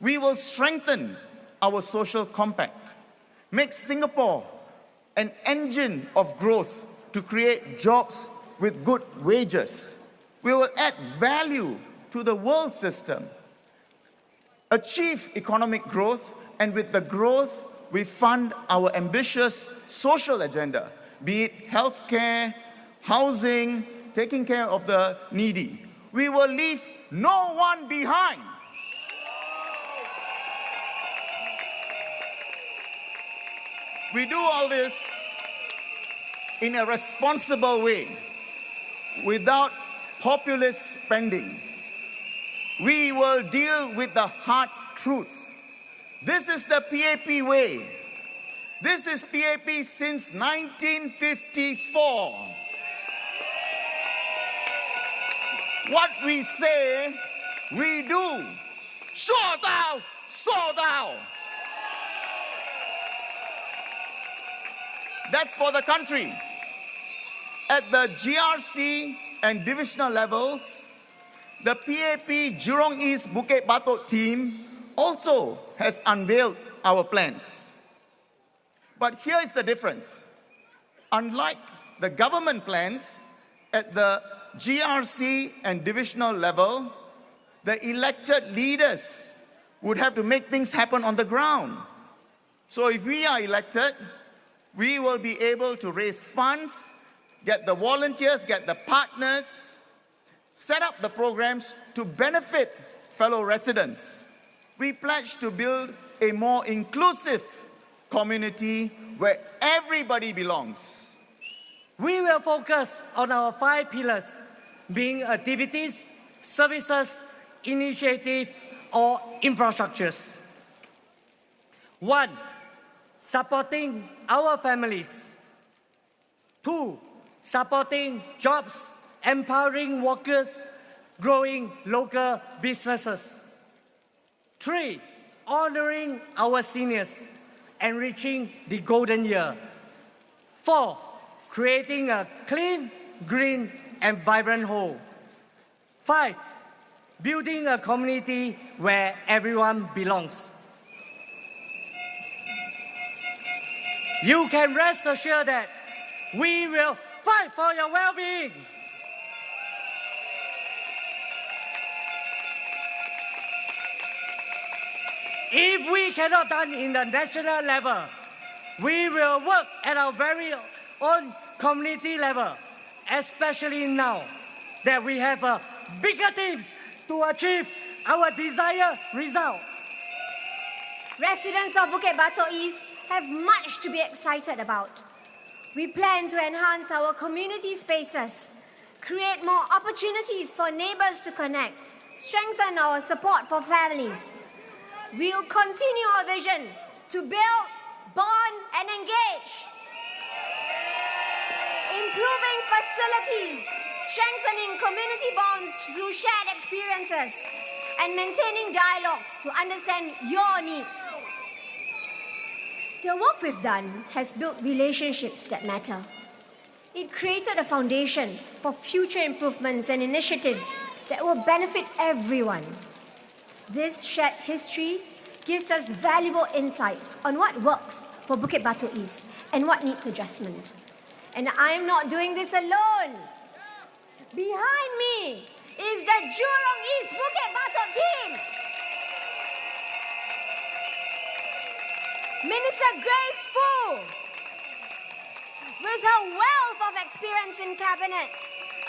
We will strengthen our social compact, make Singapore an engine of growth to create jobs with good wages. We will add value to the world system, achieve economic growth, and with the growth, we fund our ambitious social agenda, be it healthcare, housing, taking care of the needy. We will leave no one behind. We do all this in a responsible way, without populist spending. We will deal with the hard truths. This is the PAP way. This is PAP since 1954. What we say, we do. Sure thou, so thou. That's for the country. At the GRC and divisional levels, the PAP Jurong East-Bukit Batok team also has unveiled our plans. But here is the difference. Unlike the government plans, at the GRC and divisional level, the elected leaders would have to make things happen on the ground. So if we are elected, we will be able to raise funds, get the volunteers, get the partners, set up the programs to benefit fellow residents. We pledge to build a more inclusive community where everybody belongs. We will focus on our 5 pillars, being activities, services, initiative, or infrastructures. 1. Supporting our families. 2. Supporting jobs, empowering workers, growing local businesses. 3. Honoring our seniors, enriching the golden year. 4. Creating a clean, green, and vibrant whole. 5. Building a community where everyone belongs. You can rest assured that we will fight for your well-being. If we cannot done in the national level, we will work at our very own community level, especially now that we have bigger teams to achieve our desired result. Residents of Bukit Batok East have much to be excited about. We plan to enhance our community spaces, create more opportunities for neighbors to connect, strengthen our support for families. We'll continue our vision to build, bond, and engage. Improving facilities, strengthening community bonds through shared experiences, and maintaining dialogues to understand your needs. The work we've done has built relationships that matter. It created a foundation for future improvements and initiatives that will benefit everyone. This shared history gives us valuable insights on what works for Bukit Batok East and what needs adjustment. And I'm not doing this alone. Behind me is the Jurong East-Bukit Batok team. Minister Grace Fu, with her wealth of experience in cabinet,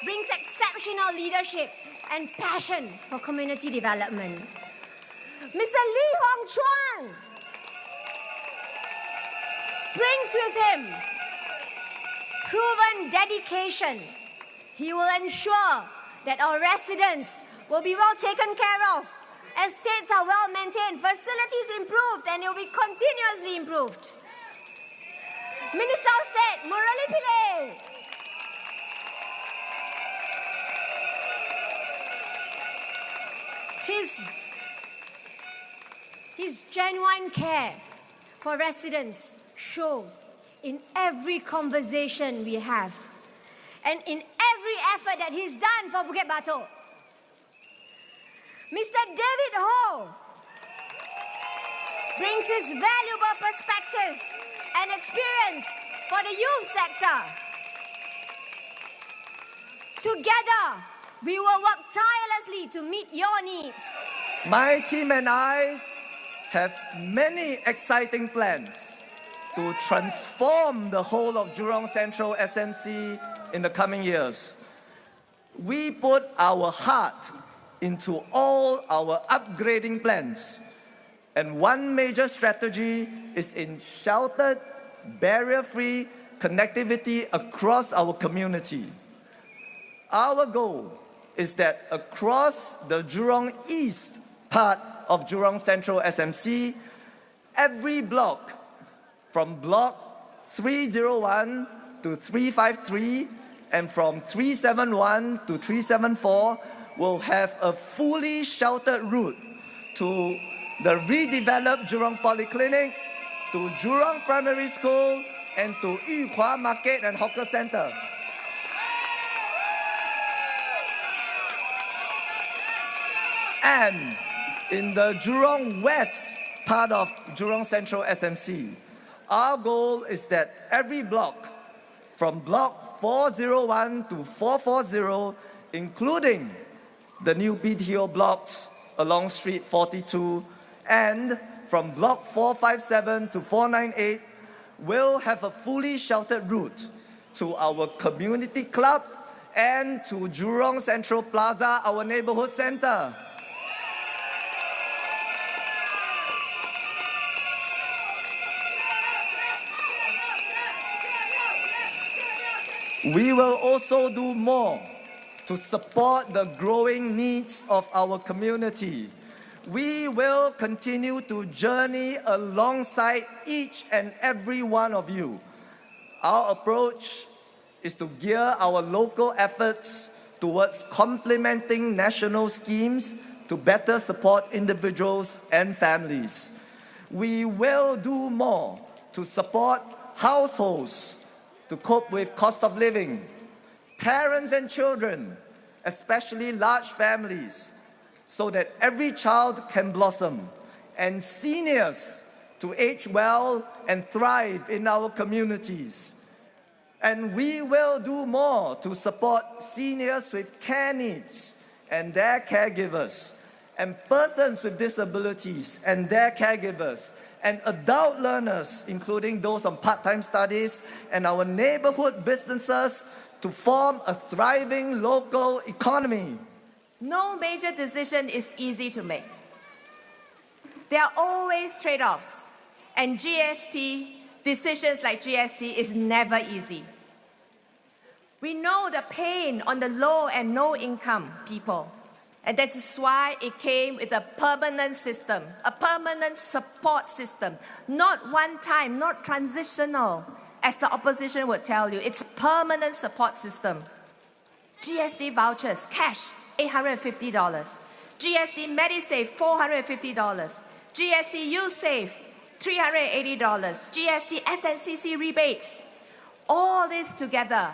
brings exceptional leadership and passion for community development. Mr. Lee Hong Chuang brings with him proven dedication. He will ensure that our residents will be well taken care of, estates are well maintained, facilities improved, and it will be continuously improved. Minister of State, Murali Pillai, his genuine care for residents shows in every conversation we have and in every effort that he's done for Bukit Batok. Mr. David Hoe, brings his valuable perspectives and experience for the youth sector. Together, we will work tirelessly to meet your needs. My team and I have many exciting plans to transform the whole of Jurong Central SMC in the coming years. We put our heart into all our upgrading plans, and one major strategy is in sheltered, barrier-free connectivity across our community. Our goal is that across the Jurong East part of Jurong Central SMC, every block from block 301 to 353 and from 371 to 374 will have a fully sheltered route to the redeveloped Jurong Polyclinic, to Jurong Primary School, and to Yuhua Market and Hawker Center. And in the Jurong West part of Jurong Central SMC, our goal is that every block from block 401 to 440, including the new BTO blocks along Street 42, and from block 457 to 498, will have a fully sheltered route to our community club and to Jurong Central Plaza, our neighborhood center. We will also do more to support the growing needs of our community. We will continue to journey alongside each and every one of you. Our approach is to gear our local efforts towards complementing national schemes to better support individuals and families. We will do more to support households to cope with cost of living, parents and children, especially large families, so that every child can blossom, and seniors to age well and thrive in our communities. And we will do more to support seniors with care needs and their caregivers, and persons with disabilities and their caregivers, and adult learners, including those on part-time studies, and our neighborhood businesses to form a thriving local economy. No major decision is easy to make. There are always trade-offs, and decisions like GST is never easy. We know the pain on the low and no income people, and that is why it came with a permanent system, a permanent support system, not one time, not transitional, as the opposition would tell you. It's permanent support system. GST vouchers, cash, $850. GST Medisave, $450. GST YouSave, $380. GST SNCC rebates. All this together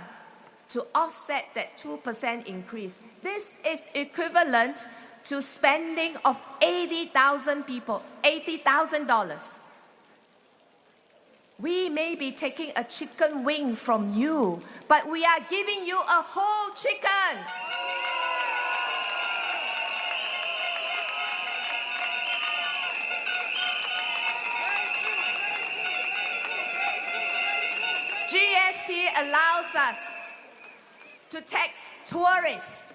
to offset that 2% increase. This is equivalent to spending of 80,000 people, $80,000. We may be taking a chicken wing from you, but we are giving you a whole chicken. GST allows us to tax tourists.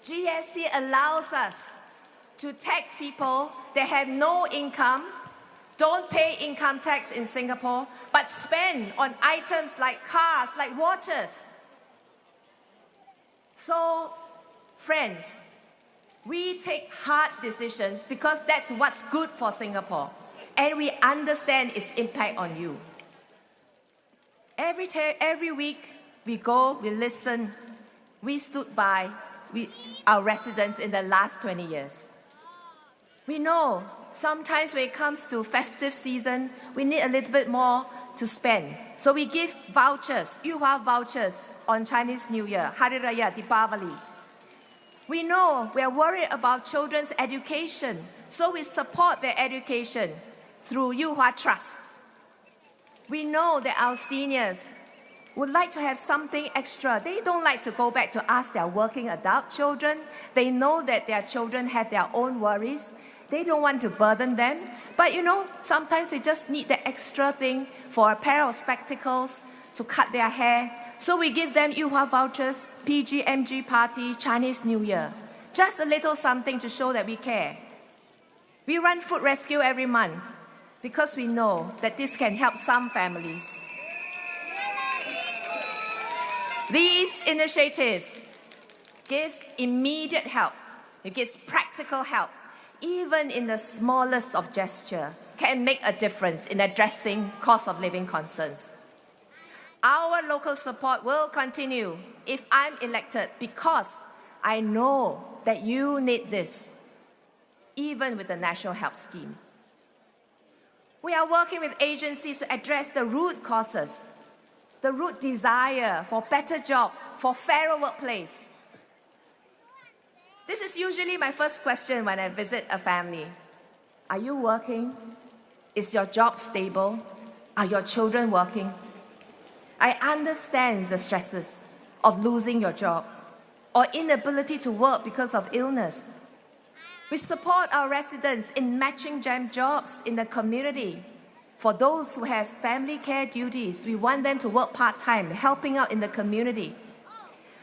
GST allows us to tax people that have no income, don't pay income tax in Singapore, but spend on items like cars, like watches. So, friends, we take hard decisions because that's what's good for Singapore, and we understand its impact on you. Every week, we go, we listen, we stood by our residents in the last 20 years. We know sometimes when it comes to festive season, we need a little bit more to spend. So we give vouchers, Yuhua vouchers on Chinese New Year, Hari Raya, Deepavali. We know we are worried about children's education, so we support their education through Yuhua Trust. We know that our seniors would like to have something extra. They don't like to go back to ask their working adult children. They know that their children have their own worries. They don't want to burden them. But sometimes they just need the extra thing for a pair of spectacles to cut their hair. So we give them Yuhua vouchers, PGMG party, Chinese New Year. Just a little something to show that we care. We run food rescue every month because we know that this can help some families. These initiatives gives immediate help. It gives practical help. Even in the smallest of gesture can make a difference in addressing cost of living concerns. Our local support will continue if I'm elected because I know that you need this, even with the National Help Scheme. We are working with agencies to address the root causes, the root desire for better jobs, for fairer workplace. This is usually my first question when I visit a family. Are you working? Is your job stable? Are your children working? I understand the stresses of losing your job or inability to work because of illness. We support our residents in matching jobs in the community. For those who have family care duties, we want them to work part-time, helping out in the community.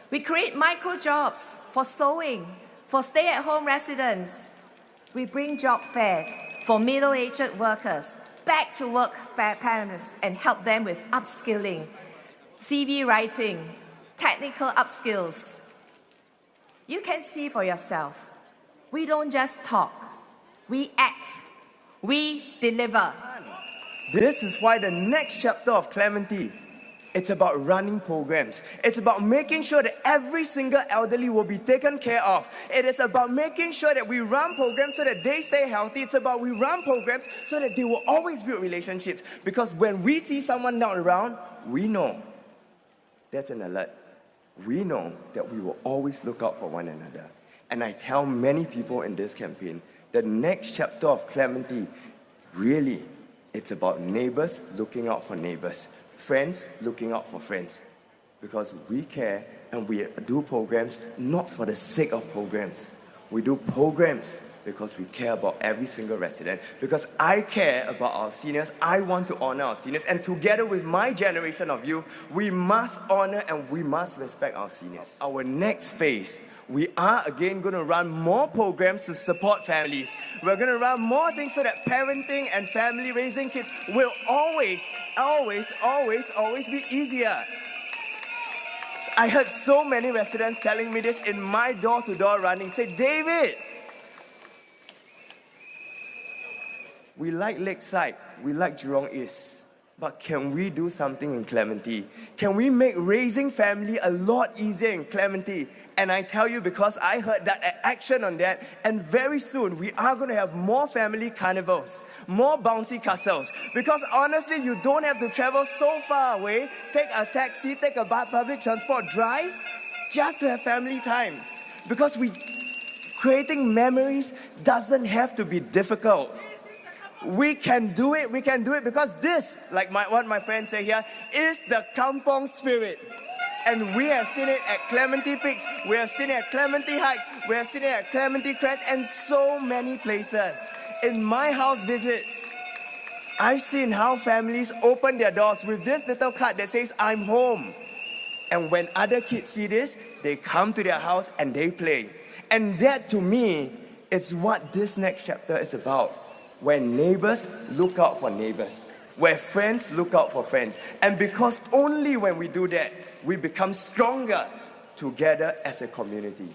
We create micro-jobs for sewing, for stay-at-home residents. We bring job fairs for middle-aged workers, back-to-work parents, and help them with upskilling, CV writing, technical upskills. You can see for yourself. We don't just talk, we act, we deliver. This is why the next chapter of Clementi, it's about running programs. It's about making sure that every single elderly will be taken care of. It is about making sure that we run programs so that they stay healthy. It's about we run programs so that they will always build relationships. Because when we see someone not around, we know that's an alert. We know that we will always look out for one another. And I tell many people in this campaign, the next chapter of Clementi, really, it's about neighbors looking out for neighbors, friends looking out for friends. Because we care and we do programs not for the sake of programs. We do programs because we care about every single resident. Because I care about our seniors, I want to honor our seniors. And together with my generation of youth, we must honor and we must respect our seniors. Our next phase, we are again going to run more programs to support families. We're going to run more things so that parenting and family raising kids will always be easier. I heard so many residents telling me this in my door-to-door running. Say, David, we like Lakeside, we like Jurong East, but can we do something in Clementi? Can we make raising family a lot easier in Clementi? And I tell you, because I heard that action on that, and very soon we are going to have more family carnivals, more bouncy castles. Because honestly, you don't have to travel so far away, take a taxi, take a public transport, drive, just to have family time. Because creating memories doesn't have to be difficult. We can do it because this, like what my friends say here, is the kampong spirit. And we have seen it at Clementi Peaks, we have seen it at Clementi Heights, we have seen it at Clementi Crest, and so many places. In my house visits, I've seen how families open their doors with this little card that says, I'm home. And when other kids see this, they come to their house and they play. And that, to me, is what this next chapter is about. Where neighbors look out for neighbors. Where friends look out for friends. And because only when we do that, we become stronger together as a community.